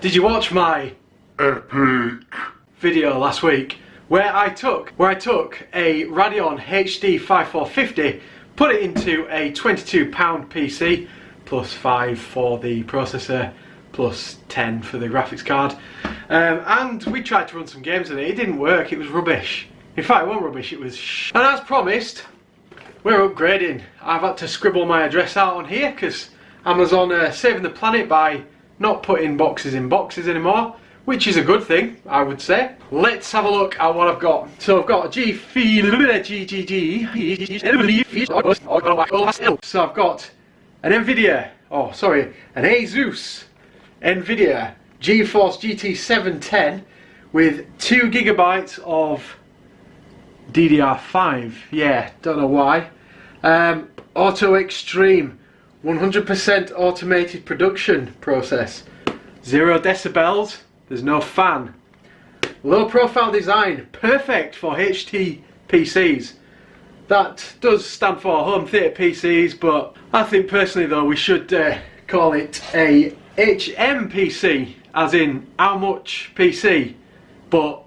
Did you watch my epic video last week where I took a Radeon HD 5450, put it into a £22 PC, plus 5 for the processor, plus 10 for the graphics card, and we tried to run some games with it. It didn't work, it was rubbish. In fact, it wasn't rubbish, it was shit. And as promised, we're upgrading. I've had to scribble my address out on here because Amazon are saving the planet by not putting boxes in boxes anymore, which is a good thing, I would say. Let's have a look at what I've got. So I've got a So I've got an an Asus Nvidia Geforce GT710 with 2 GB of DDR5. Yeah, don't know why. Auto Extreme, 100% automated production process. 0 decibels. There's no fan. Low profile design, perfect for HT PCs. That does stand for home theatre PCs, but I think personally though we should call it a HM PC, as in how much PC, but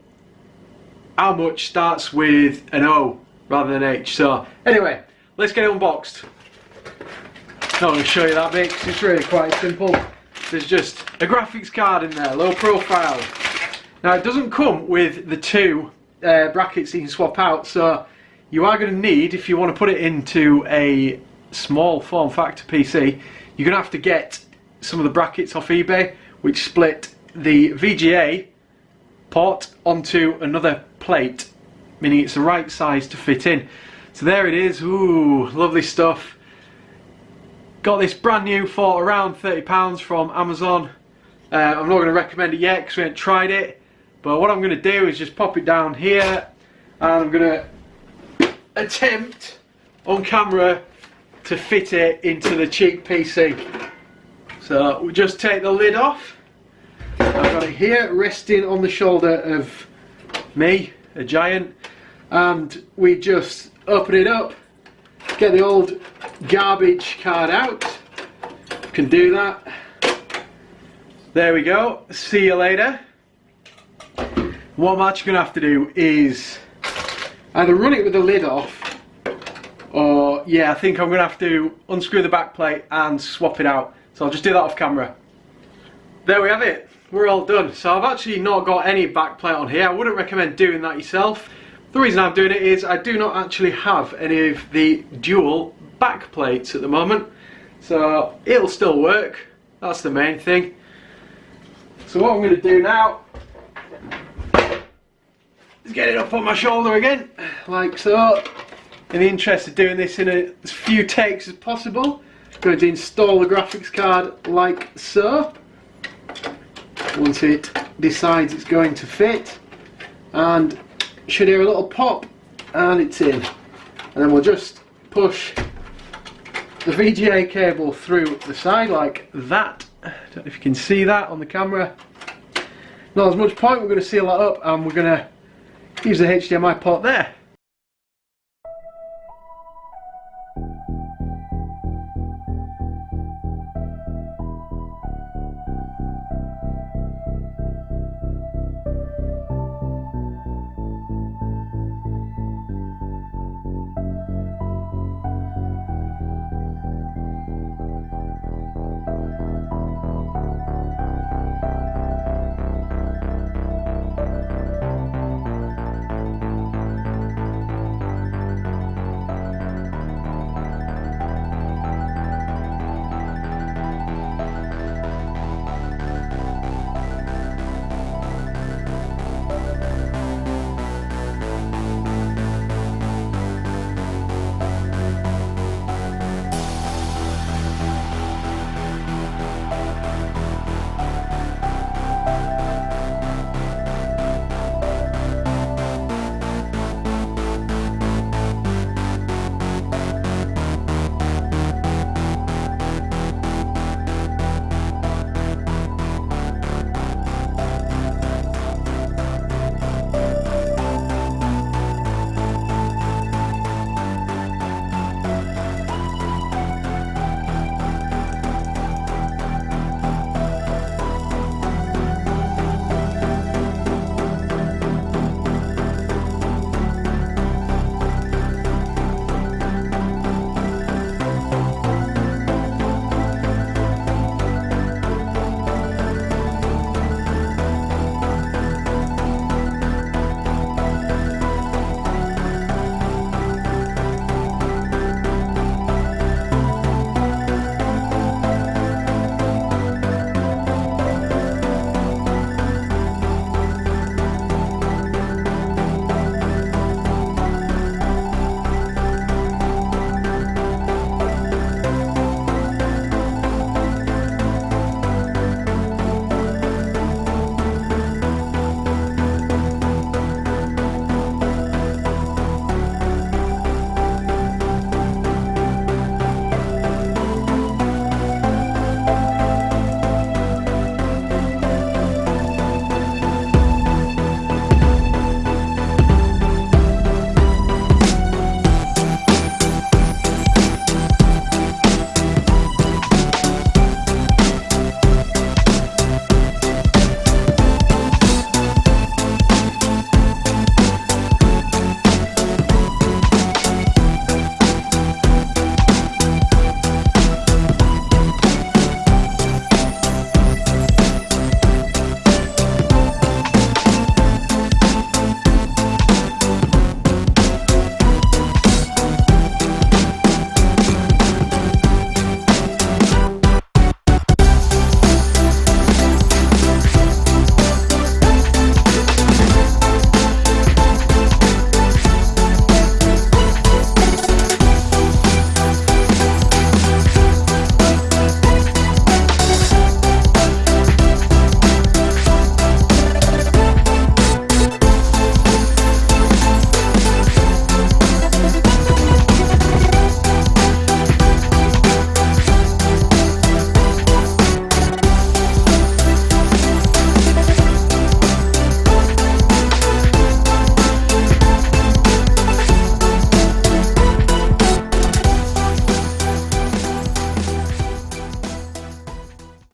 how much starts with an O rather than H. So anyway, let's get it unboxed. I'm not going to show you that bit because it's really quite simple. There's just a graphics card in there, low profile. Now it doesn't come with the 2 brackets you can swap out, so you are going to need, if you want to put it into a small form factor PC, you're going to have to get some of the brackets off eBay, which split the VGA port onto another plate, meaning it's the right size to fit in. So there it is. Ooh, lovely stuff. Got this brand new for around £30 from Amazon. I'm not going to recommend it yet because we haven't tried it, but what I'm going to do is just pop it down here and I'm going to attempt on camera to fit it into the cheap PC. So we just take the lid off. I've got it here resting on the shoulder of me, a giant, and we just open it up, get the old garbage card out. Can do that. There we go. See you later. What I'm actually going to have to do is either run it with the lid off, or yeah, I think I'm going to have to unscrew the back plate and swap it out. So I'll just do that off camera. There we have it. We're all done. So I've actually not got any back plate on here. I wouldn't recommend doing that yourself. The reason I'm doing it is I do not actually have any of the dual back plates at the moment. So it'll still work. That's the main thing. So what I'm going to do now is get it up on my shoulder again, like so. In the interest of doing this in as few takes as possible, I'm going to install the graphics card like so. Once it decides it's going to fit, and you should hear a little pop and it's in. And then we'll just push the VGA cable through the side like that. I don't know if you can see that on the camera. Not as much point, we're going to seal that up and we're going to use the HDMI port there.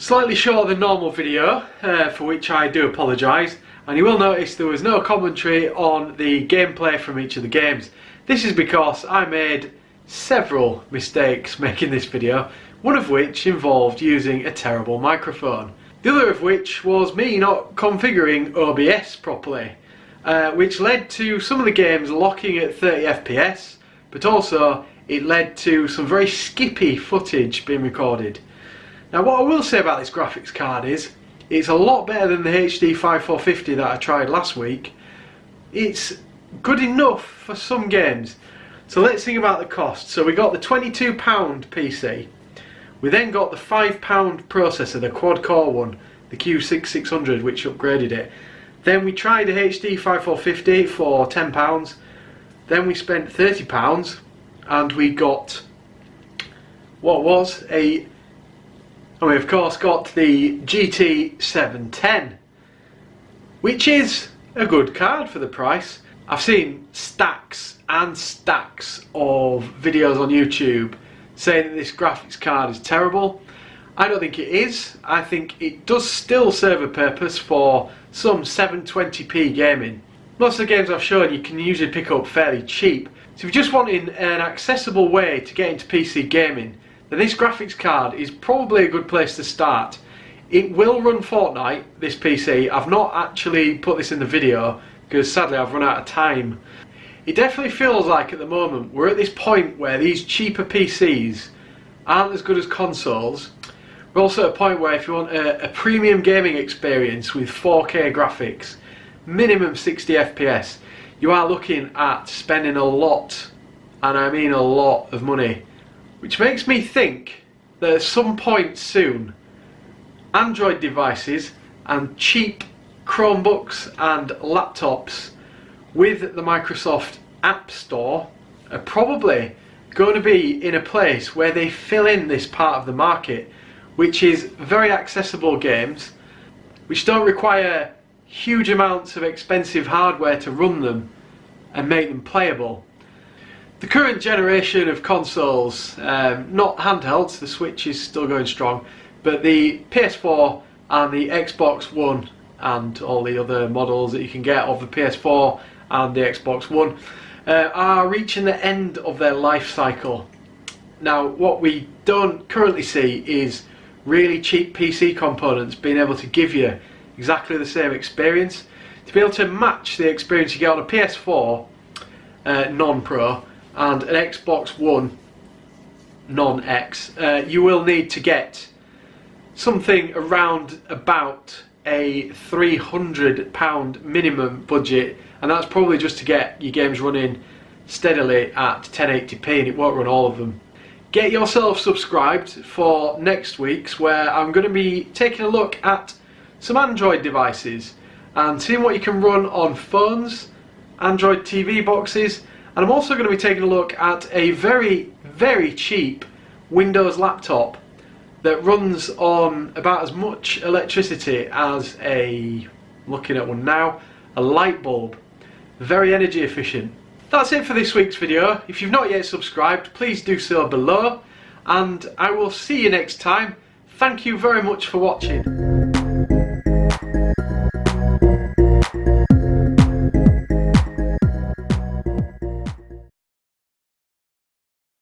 Slightly shorter than normal video, for which I do apologise, and you will notice there was no commentary on the gameplay from each of the games. This is because I made several mistakes making this video, one of which involved using a terrible microphone. The other of which was me not configuring OBS properly, which led to some of the games locking at 30 FPS, but also it led to some very skippy footage being recorded. Now what I will say about this graphics card is, it's a lot better than the HD 5450 that I tried last week. It's good enough for some games. So let's think about the cost. So we got the £22 PC. We then got the £5 processor, the Quad Core one, the Q6600, which upgraded it. Then we tried a HD 5450 for £10. Then we spent £30 and we got what was a... and we of course got the GT710, which is a good card for the price. I've seen stacks and stacks of videos on YouTube saying that this graphics card is terrible. I don't think it is. I think it does still serve a purpose for some 720p gaming. Most of the games I've shown you can usually pick up fairly cheap. So if you're just wanting an accessible way to get into PC gaming, then this graphics card is probably a good place to start. It will run Fortnite, this PC. I've not actually put this in the video because sadly I've run out of time. It definitely feels like at the moment we're at this point where these cheaper PCs aren't as good as consoles. We're also at a point where if you want a premium gaming experience with 4K graphics, minimum 60 FPS, you are looking at spending a lot, and I mean a lot, of money. Which makes me think that at some point soon, Android devices and cheap Chromebooks and laptops with the Microsoft App Store are probably going to be in a place where they fill in this part of the market, which is very accessible games, which don't require huge amounts of expensive hardware to run them and make them playable. The current generation of consoles, not handhelds, the Switch is still going strong, but the PS4 and the Xbox One and all the other models that you can get of the PS4 and the Xbox One are reaching the end of their life cycle. Now what we don't currently see is really cheap PC components being able to give you exactly the same experience. To be able to match the experience you get on a PS4 non-Pro and an Xbox One non-X, you will need to get something around about a £300 minimum budget, and that's probably just to get your games running steadily at 1080p, and it won't run all of them. Get yourself subscribed for next week's, where I'm going to be taking a look at some Android devices and seeing what you can run on phones, Android TV boxes, and I'm also going to be taking a look at a very, very cheap Windows laptop that runs on about as much electricity as looking at one now, a light bulb. Very energy efficient. That's it for this week's video. If you've not yet subscribed, please do so below, and I will see you next time. Thank you very much for watching.